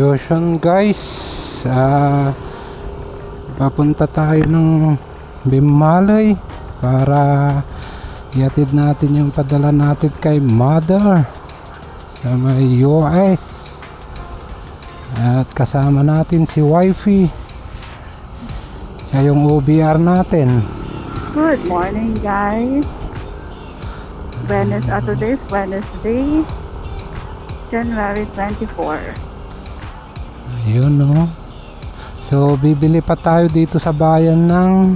Yun guys, papunta tayo ng Bimaloy para ihatid natin yung padala natin kay mother sa may US. At kasama natin si wifey, siya yung OBR natin. Good morning guys. Today's Wednesday, January 24. Ayun no. So bibili pa tayo dito sa bayan ng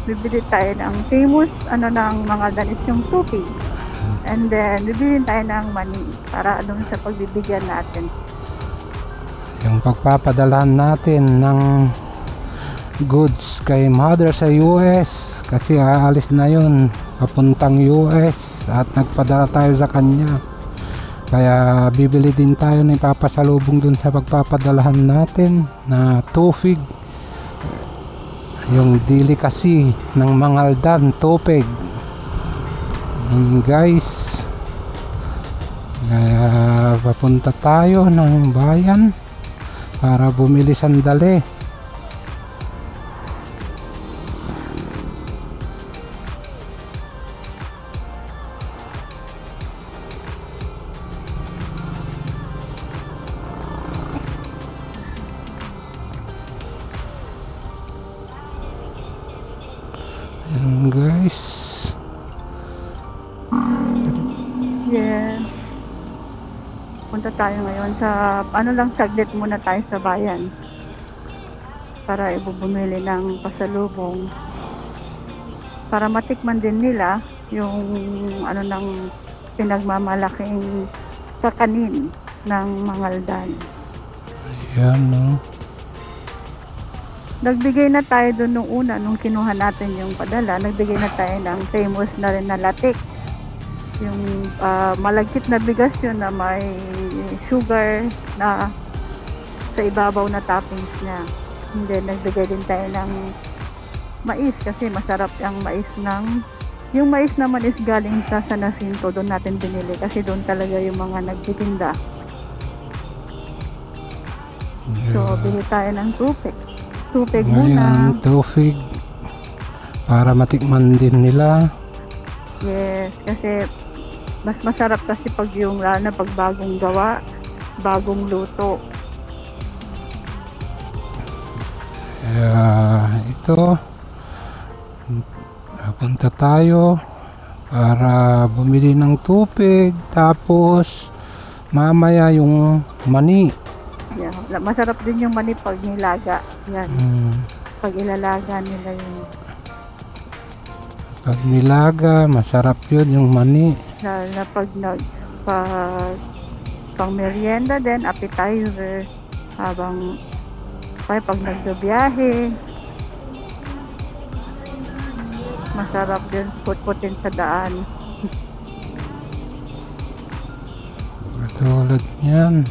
Bibili tayo ng famous ng mga danis yung tupig. And then bibili tayo ng money para doon sa pagbibigyan natin. Yung pagpapadalahan natin ng goods kay mother sa US kasi aalis na yun papuntang US at nagpadala tayo sa kanya. Kaya bibili din tayo ng ipapasalubong dun sa pagpapadalahan natin na tupig, yung delicacy ng Mangaldan tupig. Guys, kaya papunta tayo ng bayan para bumili sandali. Ayan guys. Yes. Punta tayo ngayon sa saglit muna tayo sa bayan para ibubumili ng pasalubong para matikman din nila yung ng pinagmamalaking kakanin ng Mangaldan. Ayan no. Nagbigay na tayo doon nung una, nung kinuha natin yung padala, nagbigay na tayo ng famous na rin na latik. Yung malagkit na bigas yun na may sugar na sa ibabaw na toppings niya. And then nagbigay din tayo ng mais kasi masarap ang mais yung mais naman is galing sa San Jacinto, doon natin binili kasi doon talaga yung mga nagtitinda. So, bili tayo ng tupig muna. Tupig para matikman din nila. Yes, kasi mas masarap kasi pag yung lalo na pag bagong gawa, bagong luto. Ito punta tayo para bumili ng tupig, tapos mamaya yung mani. Yeah, masarap din yung mani pag nilaga. Yan. Pag ilalaga nila yun. Pag nilaga, masarap yun yung mani. Lalo na pang merienda din, appetizer. Habang pag nagbibiyahe, masarap din put-putin sa daan. Tulad yan.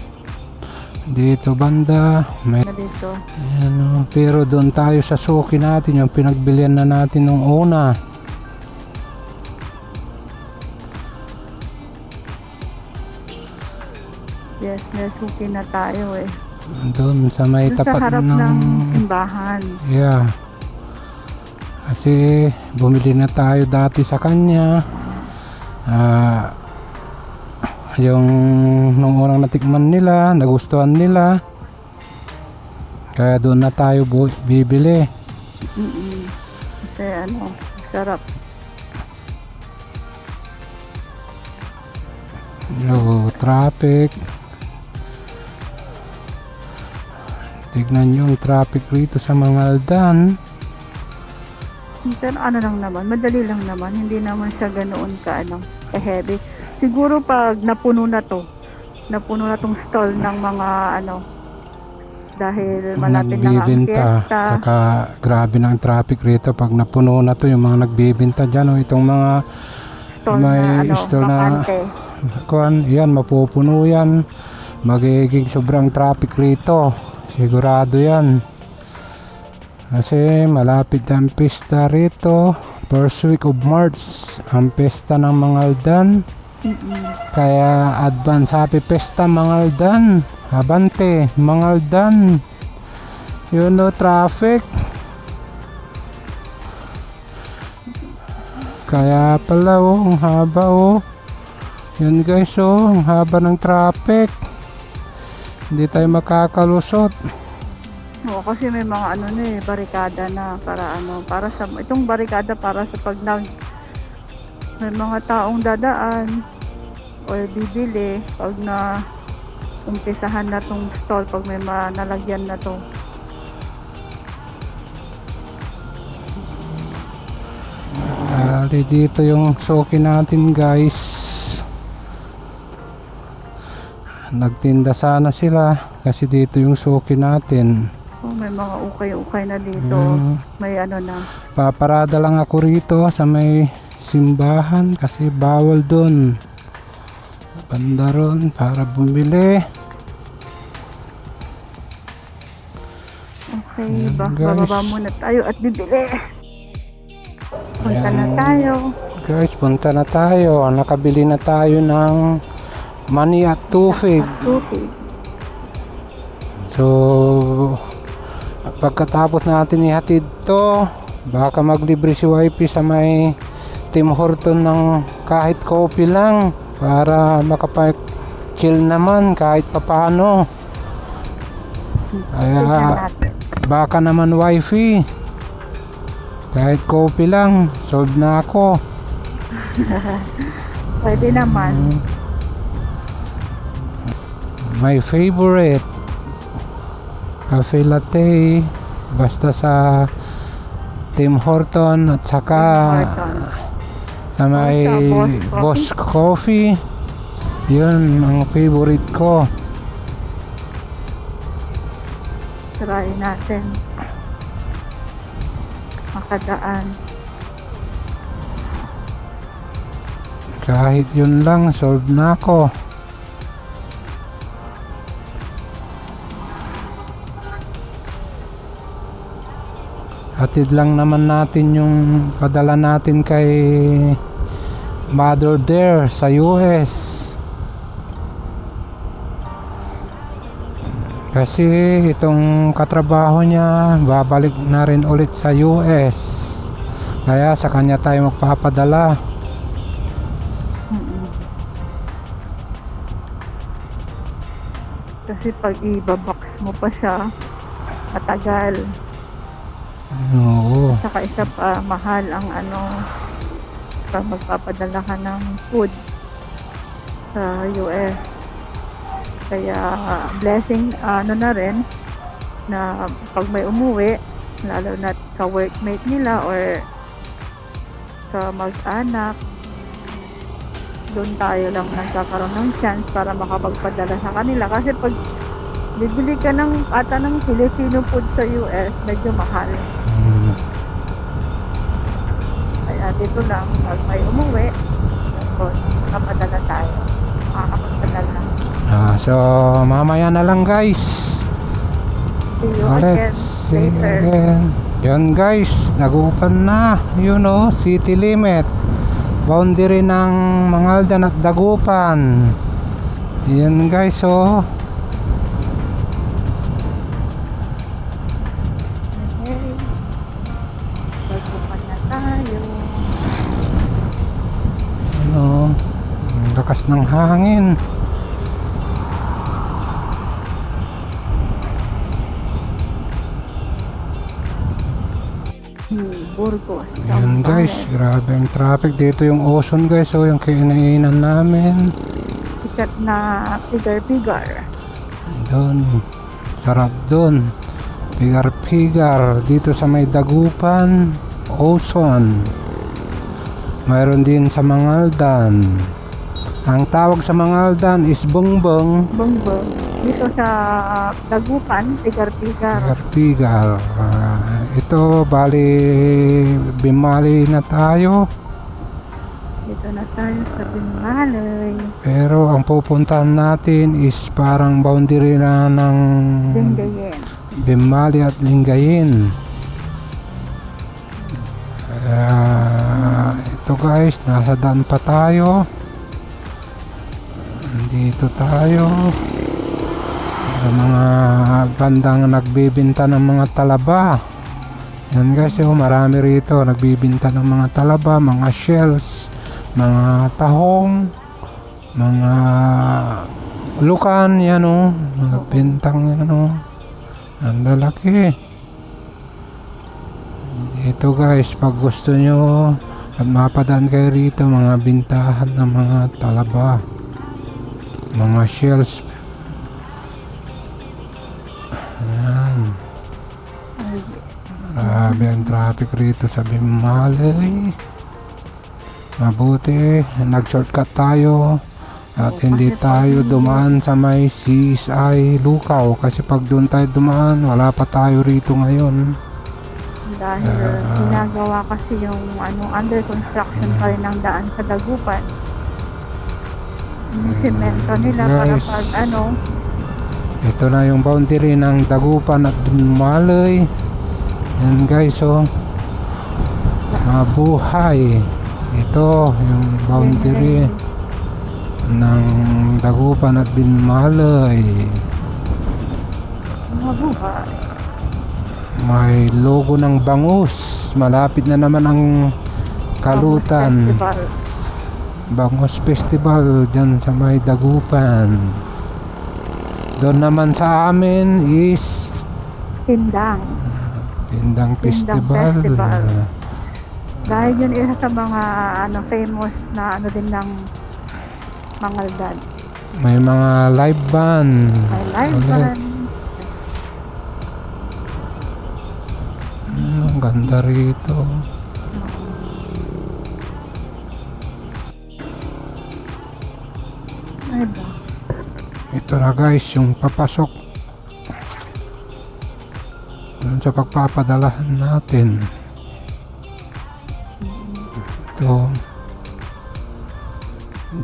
Dito banda may dito. Ayan, pero doon tayo sa suki natin, yung pinagbilian na natin nung una. Yes, may suki na tayo eh. Doon sa may doon tapat sa harap ng simbahan. Yeah. Kasi bumili na tayo dati sa kanya. Yung nung unang natikman nila, nagustuhan nila, kaya doon na tayo bibili. Kasi sarap. No traffic. Tignan nyo yung traffic rito sa Mangaldan. Pero lang naman, madali lang naman, hindi naman siya ganoon ka-heavy. Siguro pag napuno na tong stall ng mga dahil malapit na ang fiesta. Saka grabe na ang traffic rito pag napuno na to, yung mga nagbibenta dyan, itong mga stall may stall na yan, mapupuno yan, magiging sobrang traffic rito, sigurado yan. Kasi malapit ang pista rito, first week of March ang pesta ng Mangaldan. Kaya advance happy pesta Mangaldan. Abante, Mangaldan. Yun o, traffic. Kaya pala oh, ang haba oh. Yun guys oh, ang haba ng traffic. Hindi tayo makakalusot. Oo, kasi may mga ano na eh, barikada na para ano, para sa itong barikada para sa pag may mga taong dadaan o bibili pag na umpisahan na tong stall, pag may nalagyan na to. Dito yung suki natin guys. Nagtinda sana sila kasi dito yung suki natin. Oh, may mga ukay-ukay na dito. May ano na. Paparada lang ako rito sa may simbahan kasi bawal doon. Banda ron para bumili. Okay, Ayan, bababa muna tayo at bibili. Punta na tayo. Guys, punta na tayo. Nakabili na tayo ng mani at tufig. So, pagkatapos natin ihatid to, baka maglibre si YP sa may Tim Horton ng kahit coffee lang para makapag-chill naman kahit papano. Kaya baka naman wifi, kahit coffee lang solve na ako. Pwede naman. My favorite cafe latte basta sa Tim Horton at saka sa may Boss Coffee. Yun ang favorite ko. Try natin makadaan. Kahit yun lang solve na ako. Hatid lang naman natin yung padala natin kay Mother there sa US. Kasi itong katrabaho niya babalik na rin ulit sa US. Kaya sa kanya tayo magpapadala. Kasi pag ibabox mo pa siya, matagal. Oo. Saka isa pa, mahal ang ano, pag magpapadala ka ng food sa US. Kaya blessing ano na rin na pag may umuwi, lalo na sa workmate nila or sa mag-anak, doon tayo lang nagkakaroon ng chance para makapagpadala sa kanila. Kasi pag bibili ka ng Filipino food sa US, medyo mahal. Kaya dito lang, pag may umuwi, makapadala tayo. Makakapagpadala. So mamaya na lang guys. See you again later. Yun guys, nag-open na. Yun o, city limit. Boundary ng Mangaldan at Dagupan. Yan guys o. Dagupan na tayo. Ano, ang lakas ng hangin. Burgos. Yan guys, grabe ang traffic dito. Yung Ocean guys, o yung kinainan namin. Sikat na pigar-pigar. Doon, sarap doon. Pigar-pigar dito sa may Dagupan, Ocean. Mayroon din sa Mangaldan. Ang tawag sa Mangaldan is Bongbong. Bongbong. Dito sa Dagupan, pigar-pigar. Pigar-pigar. Ito, bali, Bimali na tayo. Dito na tayo sa Bimali. Pero ang pupuntahan natin is parang boundary na ng Lingayen. Bimali at Lingayen. Ito guys, nasa daan pa tayo. Dito tayo. mga bandang nagbibinta ng mga talaba. Yan guys, marami rito nagbibinta ng mga talaba, mga shells, mga tahong, mga lukan. Yan mga bintang yan ang lalaki. Ito guys, pag gusto nyo at mapadaan kayo rito, mga bintahan ng mga talaba, mga shells. Ayan. Grabe ang traffic rito sa Bimali. Mabuti nag-shortcut tayo at hindi tayo dumaan sa may CSI Lukaw, kasi pag doon tayo dumaan wala pa tayo rito ngayon. Dahil ginagawa kasi yung under construction pa rin ang daan sa Dagupan. Yung semento nila para guys, pag ito na yung boundary ng Dagupan at Bimali. Yan guys, mabuhay. Ito yung boundary ng Dagupan at Bimali. Mabuhay. May logo ng bangus. Malapit na naman ang Kalutan Bangus Festival dyan sa may Dagupan. Doon naman sa amin is Pindang Festival. Dahil yun isa sa mga famous na din ng Mangaldan. May mga live band. May live band. Ang ganda rito. Ito na guys, yung papasok dun sa pagpapadalahan natin. Ito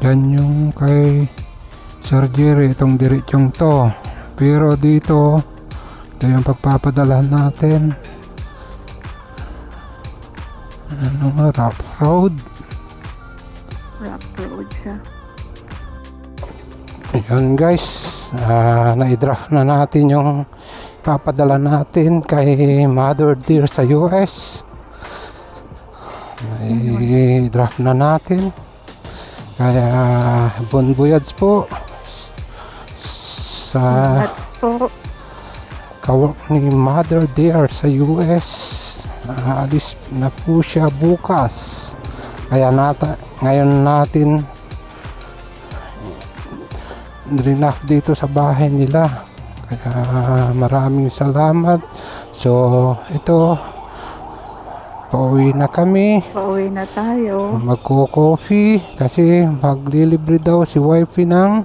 dyan yung kay Sir Jerry, itong diretsong to. Pero dito, ito yung pagpapadalahan natin. Rough road siya. Ayun guys, na-draft na natin yung papadala natin kay Mother Dear sa US. I-draft na natin. Kaya bon voyage po sa kawork ni Mother Dear sa US. Alis na po siya bukas. Kaya ngayon natin rinaf dito sa bahay nila. Kaya maraming salamat. So ito, pauwi na kami. Pauwi na tayo. Magko-coffee kasi maglilibre daw si wifey ng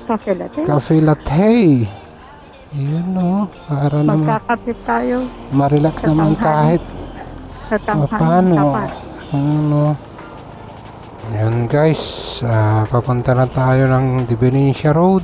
cafe latte. Yun para naman magkakapit tayo. Marelax naman kahit sa paano. Yan guys, papunta na tayo ng Divinencia Road.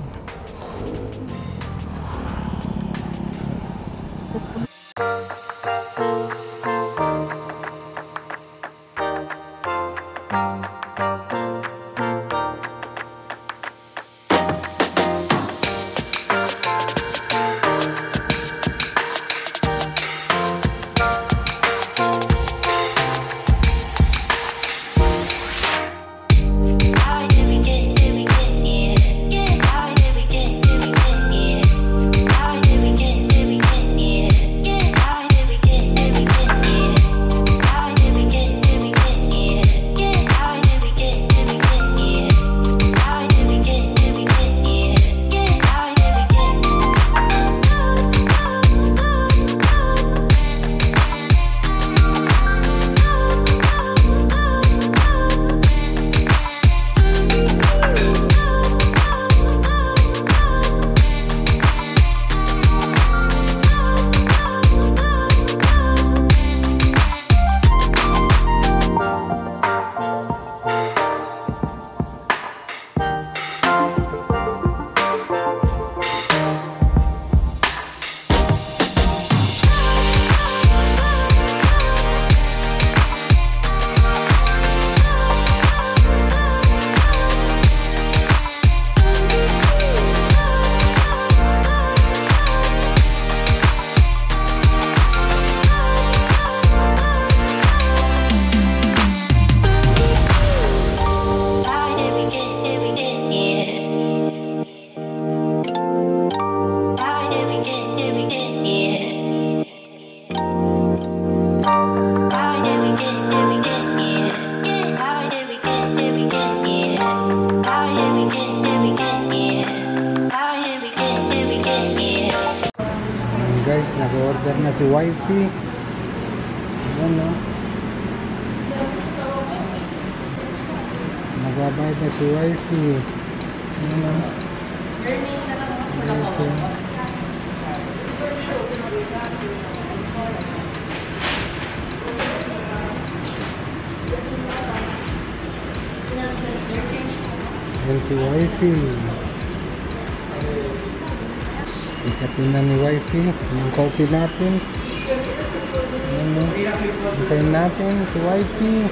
nagbabayad na si wifey. Ayan o. Nagbabayad na si wifey. Ayan o. Ayan si wifey. Ikapin na ni wifey yung coffee natin. Ayan o. Hintayin natin si wifey.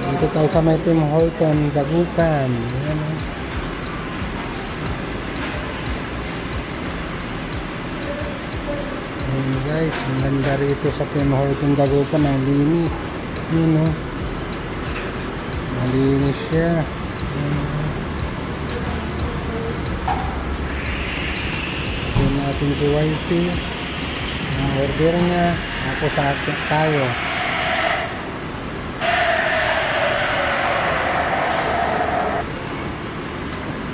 Dito tayo sa may Tim Horton, Dagupan. Ayan o. Ayan guys, ang ganda rito sa Tim Horton, Dagupan. Ang linis. Ayan o. Malinis siya. Ito natin si wifey. Ang order niya. Ako sa akin tayo.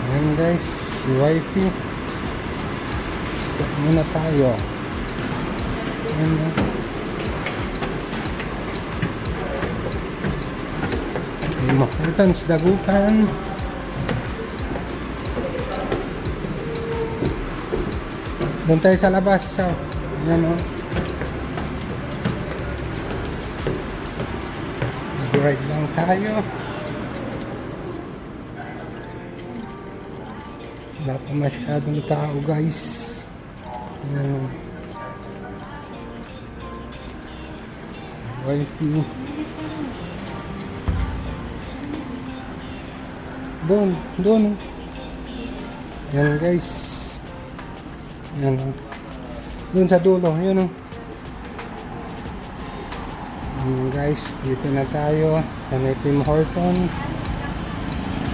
Ayan guys, si wifey. Ito muna tayo. Ayan o. Makutan sa Dagupan. Doon tayo sa labas. So, yan o. Mag-ride lang tayo. Wala pa masyadong tao guys. Yan o. Wifey. Doon. Yan guys. Yan. Doon sa dulo, yun. Yan guys, dito na tayo sa may Tim Hortons.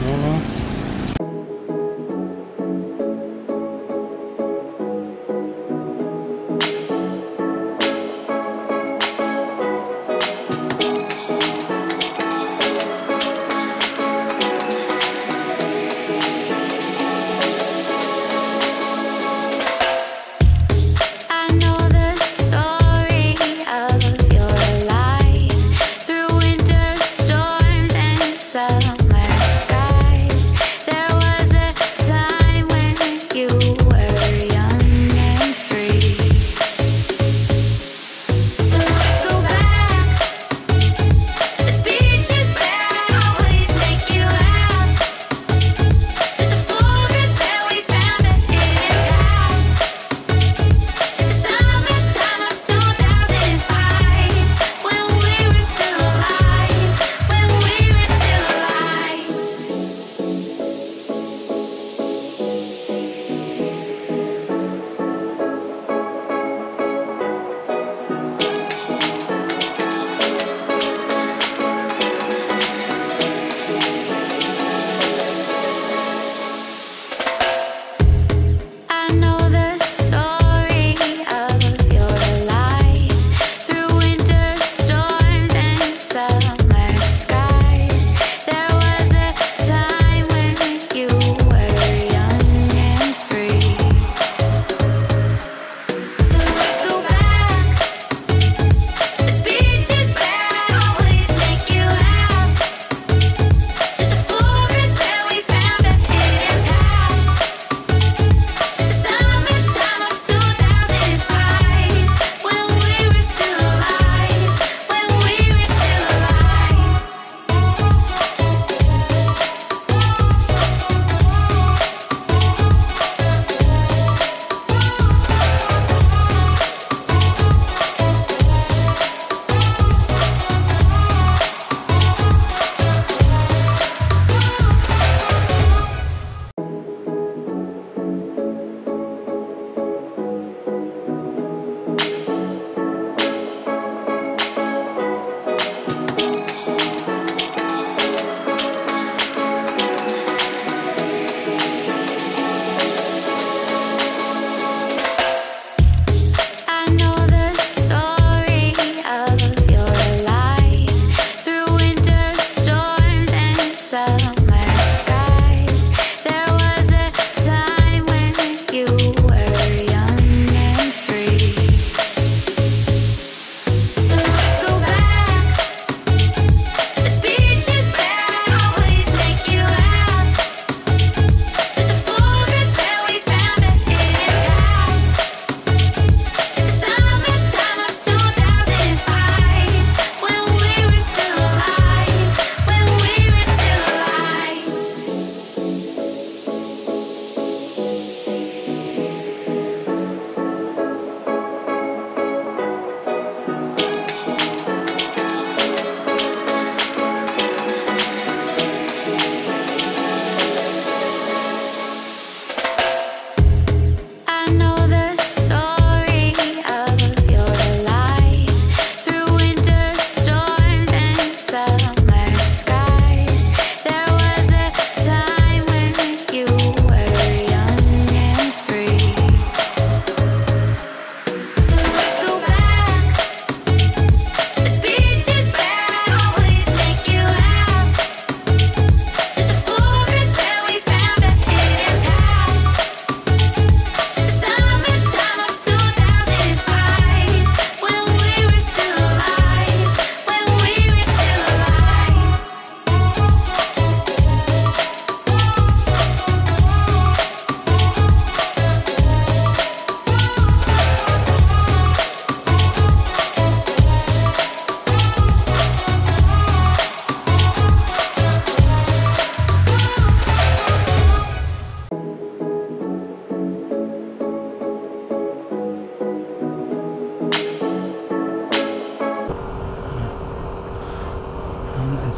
Yan. Summer skies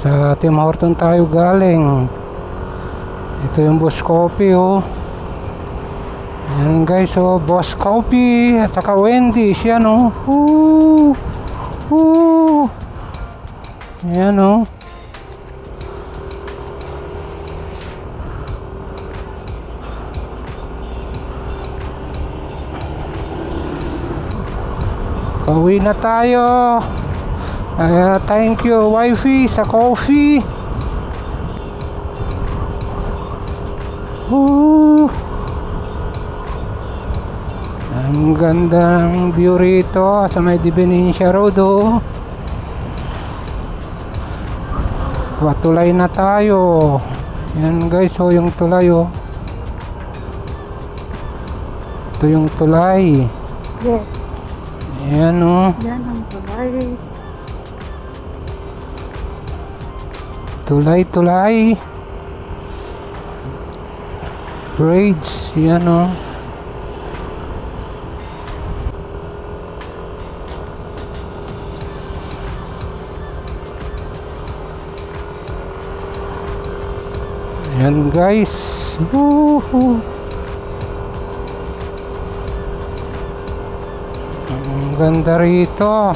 Sa Tim Horton tayo galing. Ito yung Boss Coffee oh. Ayan guys oh, Boss Coffee at saka Wendy's yan oh. Ayan oh. Pauwi na tayo. Thank you wifey sa coffee. Ang ganda ng view rito sa may Divinencia Road oh. Tulay na tayo. Yan guys oh, yung tulay oh. Ito yung tulay. Yes. Yan oh. Yan ang tulay. Tulay. Bridge. Yan oh. Yan guys. Ang ganda rito.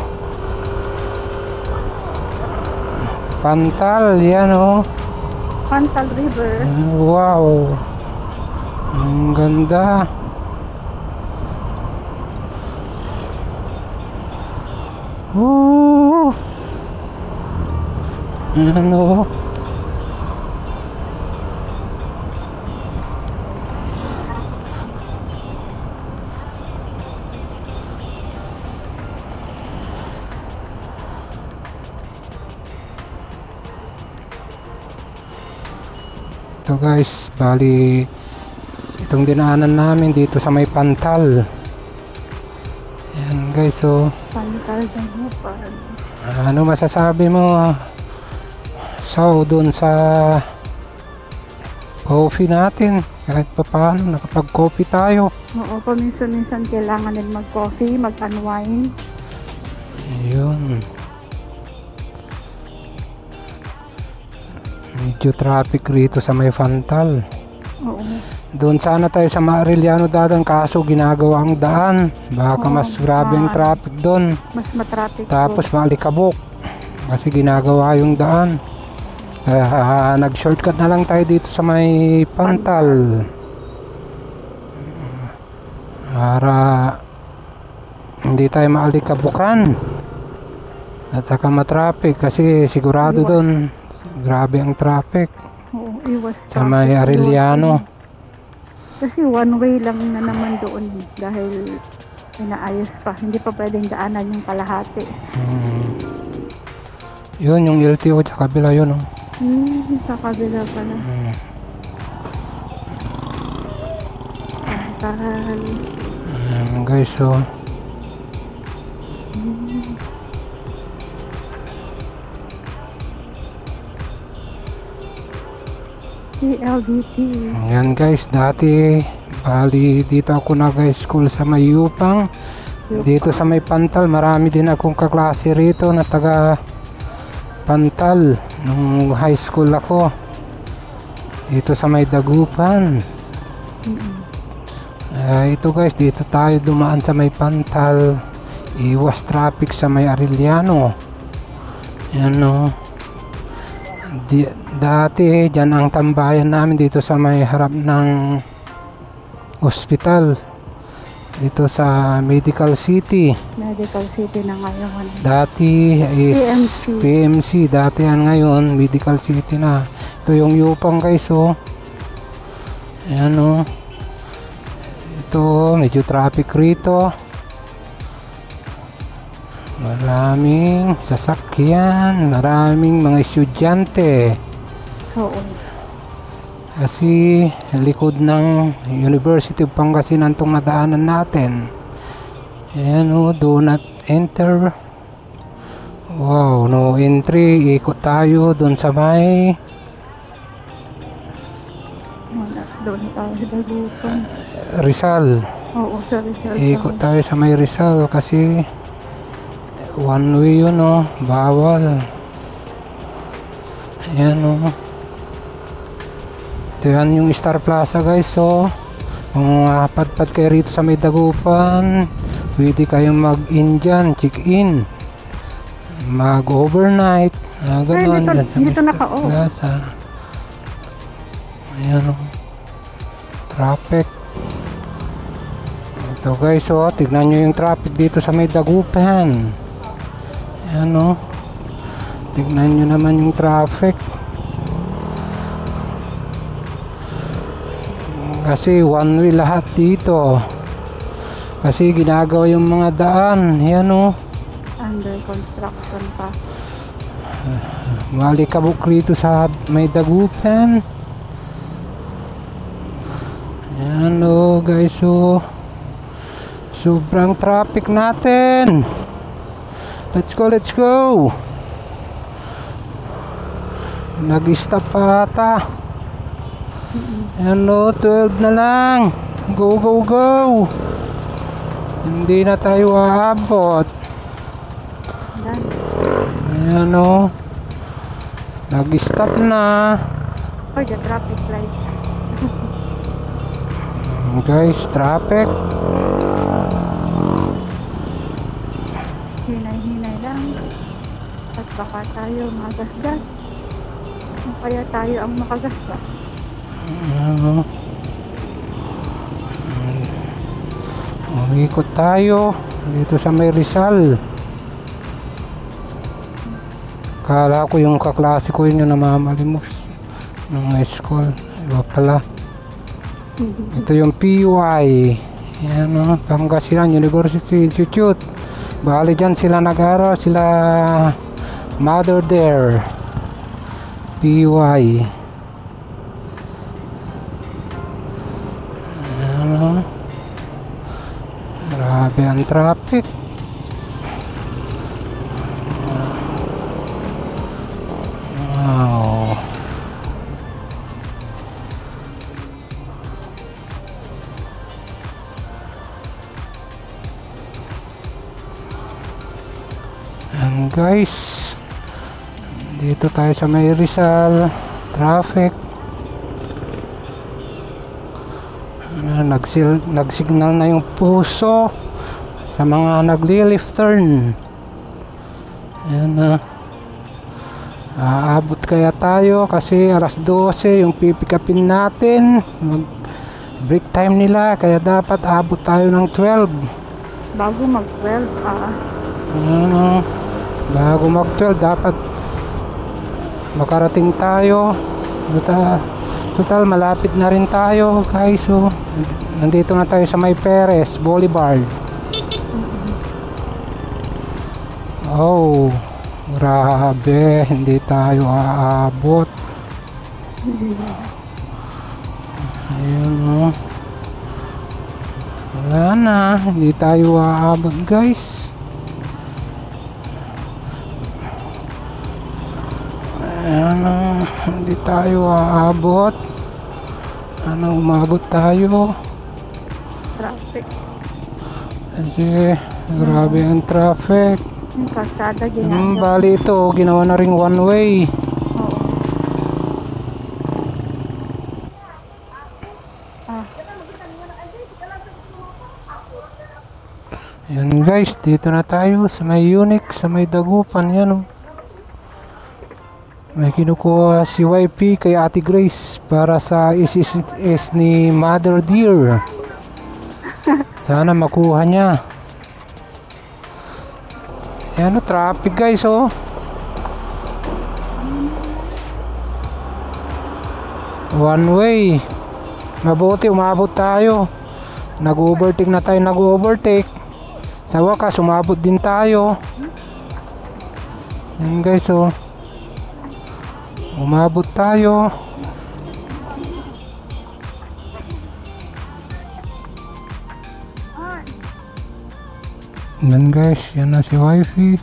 Pantal, yan oh. Pantal River. Wow. Ang ganda. Ano? Ito guys, bali itong dinaanan namin dito sa may Pantal. Ayan guys, so Pantal ng Hupad. ano masasabi mo so dun sa coffee natin? Kahit pa paano nakapag coffee tayo. Oo, paminsan-minsan kailangan din mag-coffee, mag-unwind. Ayun. Medyo traffic rito sa may Pantal. Oo. Doon sana tayo sa Arellano dadang, kaso ginagawa ang daan. Baka mas grabe ang traffic doon. Mas matraffic. Tapos maalikabok kasi ginagawa yung daan. Nag-shortcut na lang tayo dito sa may Pantal para hindi tayo maalikabukan at saka matraffic kasi sigurado doon grabe ang traffic. Oo, iwas Sa may Arellano. Kasi one way lang na naman doon dahil inaayos pa. Hindi pa pwedeng daanan yung kalahati. Yun yung LTO sa kabila yun oh. Sa kabila pala. Pantal. Guys so CLDT. yan guys, dati bali dito ako nag-school sa may Yupang. Dito sa may Pantal marami din akong kaklase rito na taga Pantal nung high school ako. Dito sa may Dagupan. Ito guys, dito tayo dumaan sa may Pantal. Iwas traffic sa may Arellano. Yan o. Dati dyan ang tambayan namin dito sa may harap ng hospital. Dito sa Medical City. Medical City na ngayon. Dati is PMC. Dati yan, ngayon Medical City na. Ito yung Yupang guys oh. Ayan oh. Ito medyo traffic rito. Maraming sasakyan, maraming mga estudyante. Oo. Kasi likod ng University of Pangasinan itong nadaanan natin. Ayan o, do not enter. Wow, no entry. Ikot tayo doon sa may Doon tayo sa Dagupan. Rizal. Oo, sa Rizal. Ikot tayo sa may Rizal kasi one way yun oh, bawal. Ayan o. Ito yan yung Star Plaza guys. So kung padpad kayo rito sa may Dagupan, pwede kayong mag-in dyan, check-in, mag-overnight, gano'n. Dito naka-off. Ayan o, traffic. Ito guys, oh, tignan nyo yung traffic dito sa may Dagupan. Ayan o, tignan nyo naman yung traffic. Kasi one way lahat dito. Kasi ginagawa yung mga daan. Ayan o, Under construction pa. malikabok rito sa may Dagupan. Ayan o guys, o sobrang traffic natin. Let's go, let's go. Nag-stop pa ata. Ayan o, 12 na lang. Go, go, go. Hindi na tayo aabot. Ayan o, nag-stop na. Oh, the traffic light. Guys, traffic. Hinay-hinay lang. At baka tayo magasgas. Kaya tayo ang makagasgas. Ano? Umikot tayo dito sa may Rizal. Kala ko yung kaklase ko yun yung namamalimos ng school. Iba pala. Ito yung PUI. Yan o, Pangasinan University Institute. Bali dyan sila nag-aral. Sila mother there. PUI. Yan o. Grabe ang traffic. Wow. And guys, dito tayo sa may Rizal. Traffic. Nagsignal na yung puso sa mga nagli-left turn. Ayan na. Aabot kaya tayo kasi alas 12 yung pipikapin natin. Break time nila kaya dapat abot tayo ng 12. Bago mag-12 Ayan o. Bago mag-12 dapat makarating tayo. Total malapit na rin tayo guys. So, nandito na tayo sa may Perez Boulevard. Oh, grabe, hindi tayo aabot. Ayun o. Wala na, hindi tayo aabot guys. Ayan o, hindi tayo aabot. Ano, umabot tayo. traffic. Kasi grabe ang traffic. Yung kalsada ginagawa. Bali ito, ginawa na ring one way. Oo. Yan guys, dito na tayo sa may Unique, sa may Dagupan. Yan o. May kinukuha si YP kay Ate Grace para sa SSS ni Mother Dear. Sana makuha niya. Yan o, traffic guys oh. One way. Mabuti umabot tayo. Nag-overtake na tayo, nag-overtake. Sa wakas umabot din tayo. Yan guys oh. Umabot tayo. Yan guys, yan na si Wifey.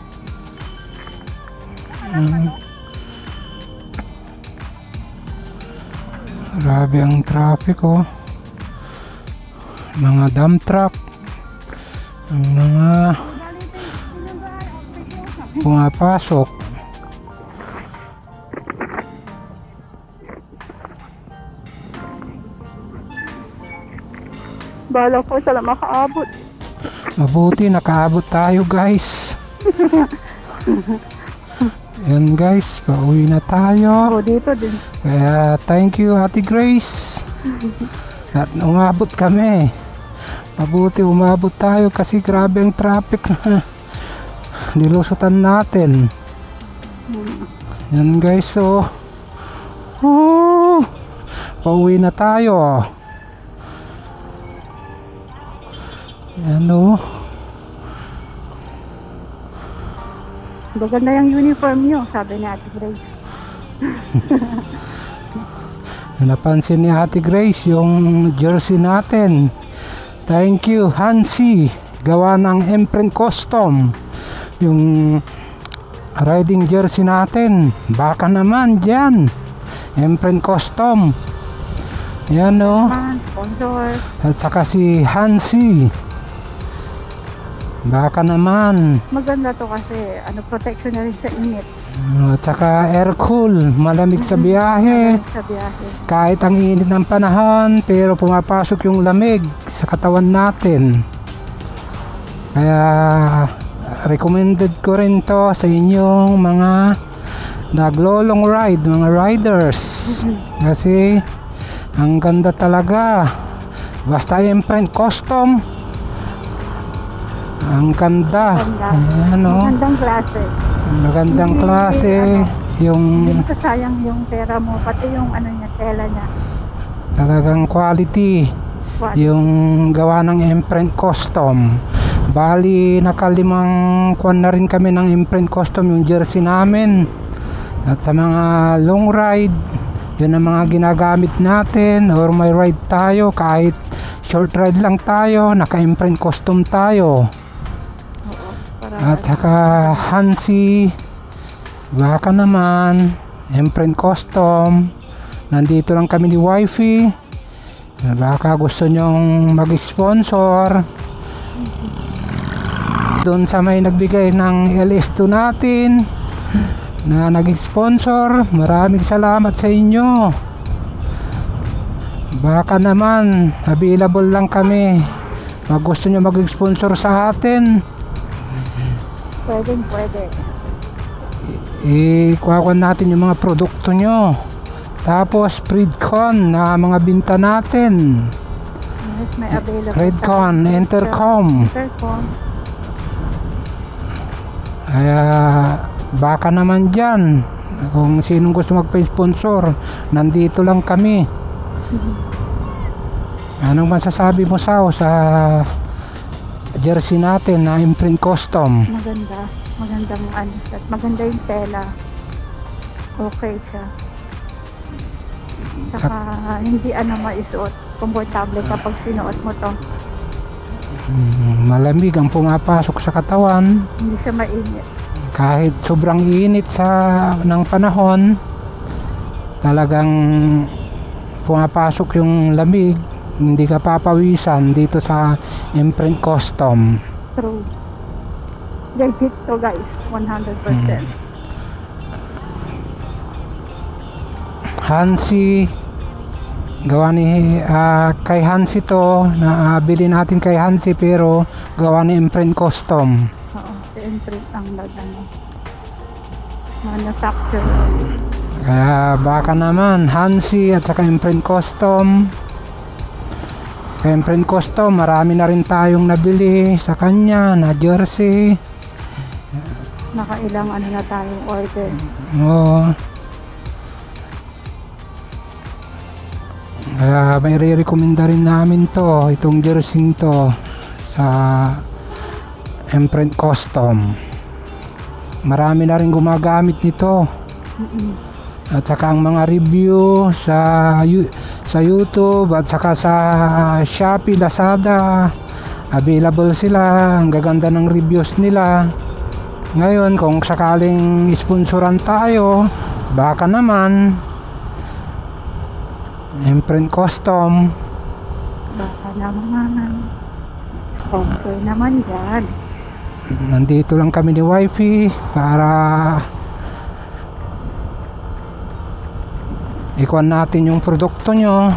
Grabe ang traffic oh. Mga dump truck. Ang mga pumapasok. Bala ko sila makaabot. Mabuti nakaabot tayo guys. Yan guys, pauwi na tayo. O, dito din. Kaya thank you Ate Grace. At umabot kami. Mabuti umabot tayo kasi grabe ang traffic na nilusutan natin. Yan guys, so pauwi na tayo. Yan o. Maganda yung uniform nyo, sabi ni Ate Grace. Napansin ni Ate Grace yung jersey natin. Thank you Hansi, gawa ng Imprint Custom. Yung riding jersey natin, baka naman dyan Imprint Custom. Yan o. Sponsor. At saka si Hansi, baka naman. Maganda to kasi protection na rin sa init. At saka air cool, malamig sa biyahe. Sa biyahe. Kahit ang init ng panahon, pero pumapasok yung lamig sa katawan natin. Kaya recommended ko rin to sa inyong mga naglo-long ride, mga riders. Kasi ang ganda talaga. Basta Imprint Custom, ang ganda. Ayan, o. Magandang klase. Magandang klase. Yung Hindi mo sayang yung pera mo, pati yung niya, tela niya. talagang quality. Yung gawa ng Imprint Custom. Bali nakalimang kuwan na rin kami ng Imprint Custom yung jersey namin. At sa mga long ride, yun ang mga ginagamit natin. Or may ride tayo, kahit short ride lang tayo, naka-Imprint Custom tayo. At saka Hansi, baka naman Imprint Custom. Nandito lang kami ni Wifey. Baka gusto nyong mag-sponsor doon sa may nagbigay ng LS2 natin na nag-sponsor. Maraming salamat sa inyo. Baka naman available lang kami pag gusto nyo mag-sponsor sa atin. Pwede. Kuha natin yung mga produkto nyo. Tapos Predcon na mga binta natin. Yes, may available. Predcon, Intercom. Kaya baka naman dyan, kung sinong gusto magpa-sponsor, nandito lang kami. Anong masasabi mo sa jersey natin na Imprint Custom? Magandang maganda yung tela. Okay siya. Saka hindi maisuot. Komportable kapag sinuot mo to. Malamig ang pumapasok sa katawan. Hindi siya mainit. Kahit sobrang init ng panahon, talagang pumapasok yung lamig. Hindi ka papawisan dito sa Imprint Custom. True. Legit to guys, 100%. Hansi, gawa ni kay Hansi to, na bili natin kay Hansi pero gawa ni Imprint Custom. Oo, si Imprint ang manufacturer. Kaya baka naman Hansi at saka Imprint Custom. Kay Imprint Custom, marami na rin tayong nabili sa kanya na jersey. Nakailang na tayong order. Oo. Kaya may re-recommenda rin namin itong jersey to sa Imprint Custom. Marami na rin gumagamit nito. At saka ang mga review sa YouTube at saka sa Shopee, Lazada, available sila. Ang gaganda ng reviews nila. Ngayon kung sakaling sponsoran tayo, baka naman Imprint Custom. Baka naman. Okay naman yan. Nandito lang kami ni Wifey para ikuan natin yung produkto nyo.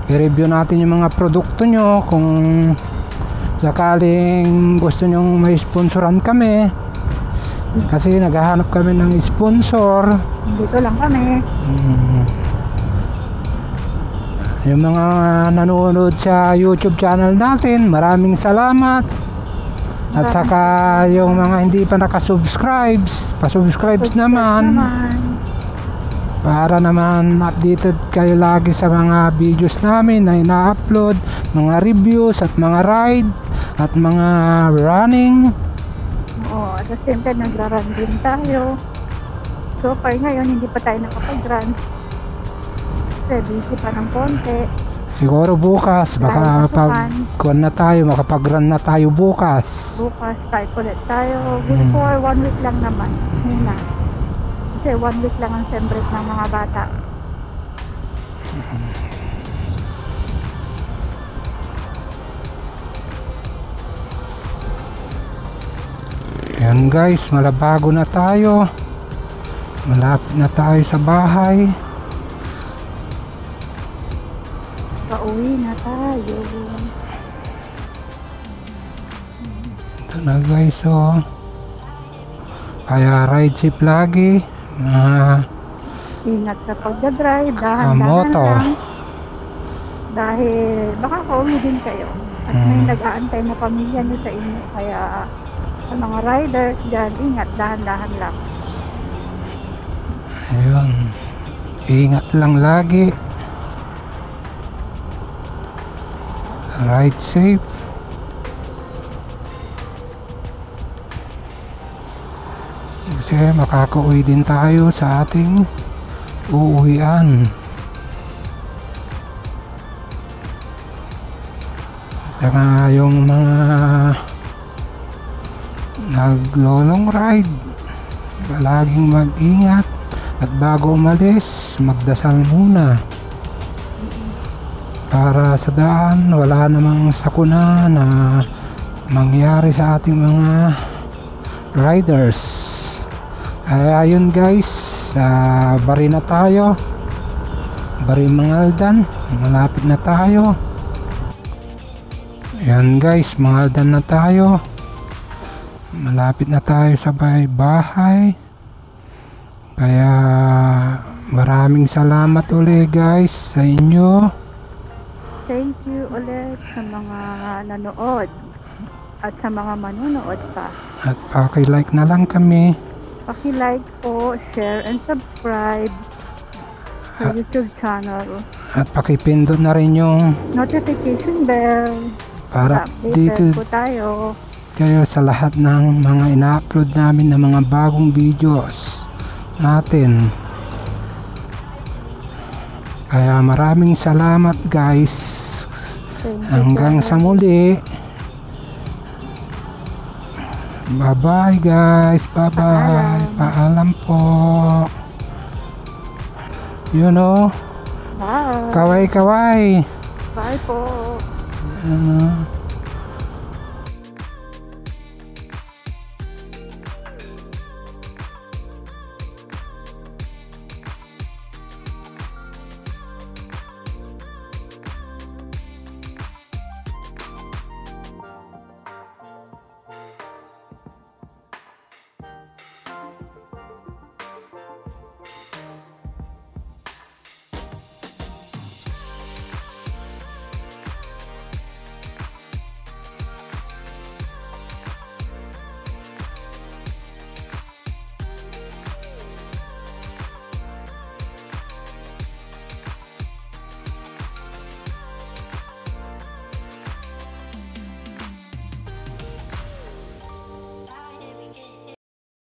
i-review natin yung mga produkto nyo. Kung sakaling gusto nyong may sponsoran kami, kasi naghahanap kami ng sponsor. Dito lang kami. Yung mga nanonood sa YouTube channel natin, maraming salamat. At saka yung mga hindi pa nakasubscribe, pasubscribe naman. Para naman updated kayo lagi sa mga videos namin na ina-upload, mga reviews at mga rides at mga running. Oo, at the same time nagra-run din tayo. So far ngayon hindi pa tayo nakapag-run. Kasi busy pa ng konti. Siguro bukas, baka pag-run na tayo, makapag-run na tayo bukas. Bukas start ulit tayo. Before 1 week lang naman. Muna. Kasi 1 week lang ang sem break ng mga bata. Yan guys, malabago na tayo. Malapit na tayo sa bahay. Pauwi na tayo. Ito na guys, oh. Kaya ride safe lagi. Ingat sa pagdadrive. Dahan-dahan motor lang. Dahil baka pauwi din kayo. At may nag-aantay na pamilya nyo sa inyo. Kaya sa mga riders dyan, ingat, dahan-dahan lang. Ayun. Ingat lang lagi. Ride safe. Kasi makakauwi din tayo sa ating uuwian. Saka yung mga naglo-long ride, palaging mag-ingat at bago umalis, magdasal muna. Para sa daan wala namang sakuna na mangyari sa ating mga riders. Ayun guys, bari na tayo, Bari Mangaldan, malapit na tayo. Ayan guys, Mangaldan na tayo, malapit na tayo sa bahay. Kaya maraming salamat ulit guys sa inyo. Thank you ulit sa mga nanood at sa mga manunood pa. At paki-like na lang kami. Paki-like po, share and subscribe sa YouTube channel. At pakipindot na rin yung Notification bell para updated updated po tayo. kayo sa lahat ng mga ina-upload namin na mga bagong videos natin. Kaya maraming salamat guys. Hanggang sa muli. Bye bye guys. Bye bye. Paalam po. You know. Bye. Kaway kaway. Bye po.